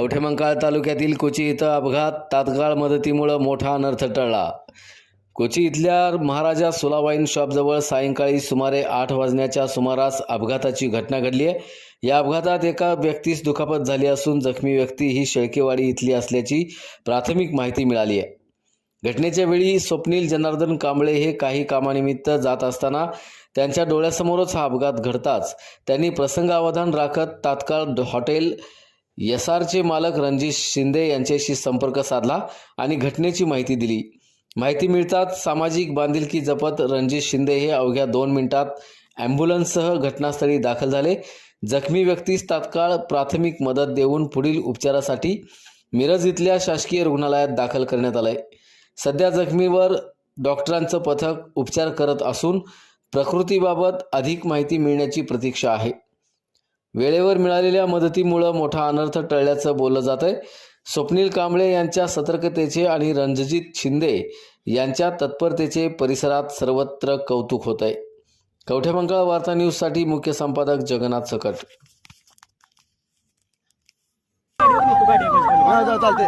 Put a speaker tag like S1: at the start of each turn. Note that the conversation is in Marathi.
S1: कवठेमंकाळ तालुक्यातील कोची इथं अपघात, तात्काळ मदतीमुळे मोठा अनर्थ टळला। कोची इथल्या महाराजा सुला वाईन शॉपजवळ सायंकाळी सुमारे 8 वाजण्याच्या सुमारास अपघाताची घटना घडली आहे। या अपघातात एका व्यक्तीस दुखापत झाली असून जखमी व्यक्ती ही शेळकेवाडी इथली असल्याची प्राथमिक माहिती मिळाली आहे। घटनेच्या वेळी स्वप्नील जनार्दन कांबळे हे काही कामानिमित्त जात असताना त्यांच्या डोळ्यासमोरच हा अपघात घडताच त्यांनी प्रसंगावधान राखत तात्काळ हॉटेल एसआरचे मालक रणजित शिंदे यांच्याशी संपर्क साधला आणि घटनेची माहिती दिली। माहिती मिळताच सामाजिक बांधिलकी जपत रणजित शिंदे हे अवघ्या 2 मिनिटात ॲम्ब्युलन्ससह घटनास्थळी दाखल झाले। जखमी व्यक्तीस तात्काळ प्राथमिक मदत देऊन पुढील उपचारासाठी मिरज इथल्या शासकीय रुग्णालयात दाखल करण्यात आले। सध्या जखमीवर डॉक्टरांचं पथक उपचार करत असून प्रकृतीबाबत अधिक माहिती मिळण्याची प्रतीक्षा आहे। वेळेवर मिळालेल्या मदतीमुळे मोठा अनर्थ टळल्याचं बोललं जातंय। स्वप्नील कांबळे यांच्या सतर्कतेचे आणि रणजित शिंदे यांच्या तत्परतेचे परिसरात सर्वत्र कौतुक होत आहे। कवठेमंकाळ वार्ता न्यूजसाठी मुख्य संपादक जगन्नाथ सकट।
S2: चालते।